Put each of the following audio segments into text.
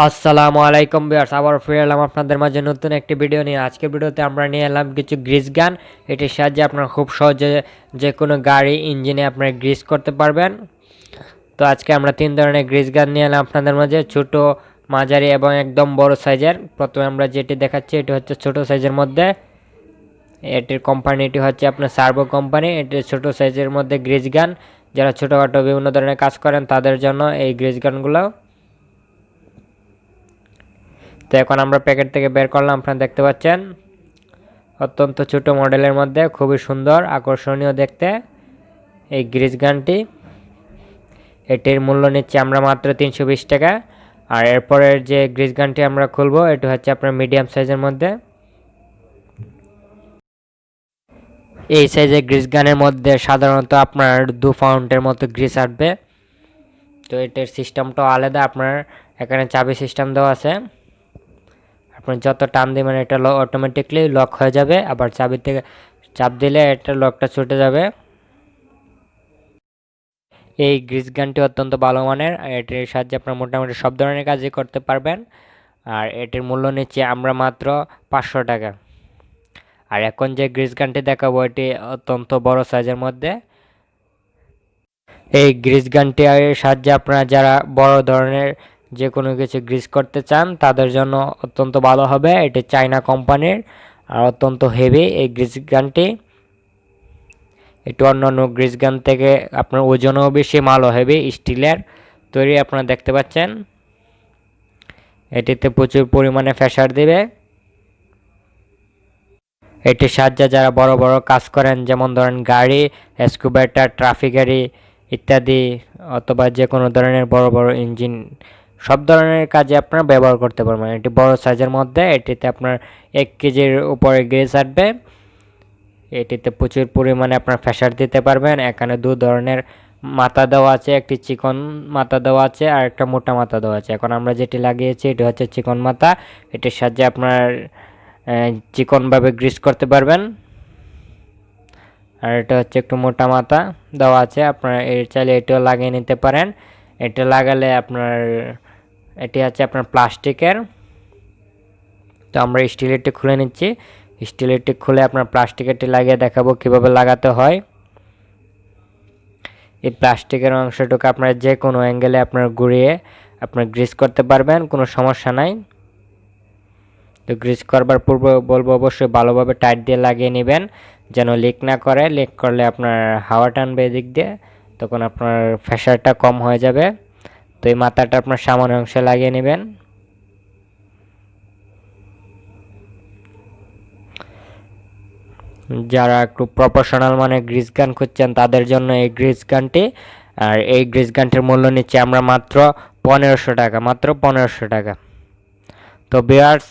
আসসালামু আলাইকুম ভিউয়ার্স, আবার ফিরে এলাম আপনাদের মাঝে নতুন একটি ভিডিও নিয়ে। আজকের ভিডিওতে আমরা নিয়ে এলাম কিছু গ্রিস গান। এটির সাহায্যে আপনারা খুব সহজে যে কোনো গাড়ি ইঞ্জিনে আপনারা গ্রিস করতে পারবেন। তো আজকে আমরা তিন ধরনের গ্রিস গান নিয়ে এলাম আপনাদের মাঝে, ছোট, মাঝারি এবং একদম বড় সাইজের। প্রথমে আমরা যেটি দেখাচ্ছি এটি হচ্ছে ছোট সাইজের মধ্যে। এটির কোম্পানিটি হচ্ছে আপনার সার্ভো কোম্পানি। এটি ছোট সাইজের মধ্যে গ্রিস গান, যারা ছোটোখাটো বিভিন্ন ধরনের কাজ করেন তাদের জন্য এই গ্রিস গানগুলো। তো এখন আমরা প্যাকেট থেকে বের করলাম, আপনারা দেখতে পাচ্ছেন অত্যন্ত ছোট মডেলের মধ্যে খুবই সুন্দর আকর্ষণীয় দেখতে এই গ্রিস গানটি। এটির মূল্য নিচ্ছি আমরা মাত্র 320 টাকা। আর এরপরের যে গ্রিস গানটি আমরা খুলবো এটি হচ্ছে আপনার মিডিয়াম সাইজের মধ্যে। এই সাইজের গ্রিস গানের মধ্যে সাধারণত আপনার 2 পাউন্ডের মতো গ্রিস আসবে। তো এটার সিস্টেমটাও আলাদা, আপনার এখানে চাবি সিস্টেম দেওয়া আছে। আপনি যত টান দিবেন এটা অটোমেটিকলি লক হয়ে যাবে, আবার চাবি থেকে চাপ দিলে এটা লকটা ছুটে যাবে। এই গ্রিস গানটি অত্যন্ত ভালো মানের, এটির সাহায্যে আপনারা মোটামুটি সব ধরনের কাজই করতে পারবেন। আর এটির মূল্য নিচ্ছি আমরা মাত্র 500 টাকা। আর এখন যে গ্রিস গানটি দেখাবো এটি অত্যন্ত বড় সাইজের মধ্যে। এই গ্রিস গানটির সাহায্যে আপনারা যারা বড় ধরনের যে কোনো কিছু গ্রিস করতে চান তাদের জন্য অত্যন্ত ভালো হবে। এটি চায়না কোম্পানির আর অত্যন্ত হেভি এই গ্রিস গানটি। এটি অন্যান্য গ্রিস গান থেকে আপনার ওজনও বেশি, মালও হেভি, স্টিলের তৈরি। আপনারা দেখতে পাচ্ছেন এটিতে প্রচুর পরিমাণে প্রেসার দেবে। এটির সাহায্যে যারা বড় বড় কাজ করেন, যেমন ধরেন গাড়ি, এক্সকাভেটর, ট্রাফিক গাড়ি ইত্যাদি, অথবা যে কোনো ধরনের বড় বড় ইঞ্জিন, সব ধরনের কাজে আপনারা ব্যবহার করতে পারবেন। এটি বড় সাইজের মধ্যে, এটিতে আপনার 1 কেজির উপরে গ্রিস আসবে। এটিতে প্রচুর পরিমাণে আপনার প্রেসার দিতে পারবেন। এখানে 2 ধরনের মাথা দেওয়া আছে, একটি চিকন মাথা দেওয়া আছে আর একটা মোটা মাথা দেওয়া আছে। এখন আমরা যেটি লাগিয়েছি এটি হচ্ছে চিকন মাথা। এটির সাহায্যে আপনার চিকনভাবে গ্রিস করতে পারবেন। আর এটা হচ্ছে একটু মোটা মাথা দেওয়া আছে, আপনারা চাইলে এটিও লাগিয়ে নিতে পারেন। এটা লাগালে আপনার এটি হচ্ছে আপনার প্লাস্টিকের। তো আমরা স্টিলেরটি খুলে নিচ্ছি। স্টিলেরটি খুলে আপনার প্লাস্টিকেরটি লাগিয়ে দেখাবো কিভাবে লাগাতে হয়। এই প্লাস্টিকের অংশটুকু আপনারা যে কোনো অ্যাঙ্গেলে আপনার ঘুরিয়ে আপনার গ্রিস করতে পারবেন, কোনো সমস্যা নাই। তো গ্রিস করবার পূর্বে বলবো অবশ্যই ভালোভাবে টাইট দিয়ে লাগিয়ে নেবেন, যেন লিক না করে। লিক করলে আপনার হাওয়া টানবে এদিক দিয়ে, তখন আপনার প্রেসারটা কম হয়ে যাবে। তো এই মাথাটা আপনার সামনে অংশে লাগিয়ে নেবেন। যারা একটু প্রফেশনাল মানে গ্রিস গান খুঁজছেন তাদের জন্য এই গ্রিস গানটি। আর এই গ্রিস গানটির মূল্য নিচ্ছে আমরা মাত্র 1500 টাকা, মাত্র 1500 টাকা। তো ভিউয়ার্স,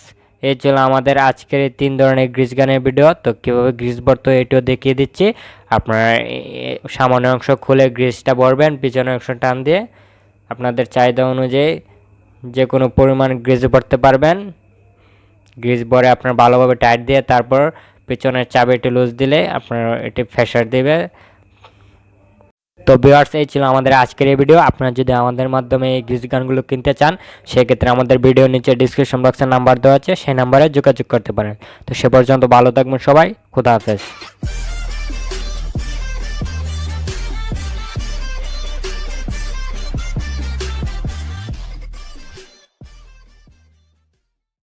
এই ছিল আমাদের আজকের এই 3 ধরনের গ্রিস গানের ভিডিও। তো কীভাবে গ্রিস ভরতে এটিও দেখিয়ে দিচ্ছি। আপনারা সামনের অংশ খুলে গ্রিসটা ভরবেন, পিছনের অংশ টান দিয়ে আপনাদের চাহিদা অনুযায়ী যে কোনো পরিমাণ গ্রিস ভরতে পারবেন। গ্রিস ভরে আপনার ভালোভাবে টাইট দিয়ে তারপর পিছনের চাবিটি লুজ দিলে আপনার এটি প্রেসার দেবে। তো ভিউয়ার্স, এই ছিল আমাদের আজকের এই ভিডিও। আপনারা যদি আমাদের মাধ্যমে এই গ্রিস গানগুলো কিনতে চান সেক্ষেত্রে আমাদের ভিডিও নিচে ডিসক্রিপশন বক্সে নাম্বার দেওয়া আছে, সেই নাম্বারে যোগাযোগ করতে পারেন। তো সে পর্যন্ত ভালো থাকবেন সবাই, খুদা হাফেজ।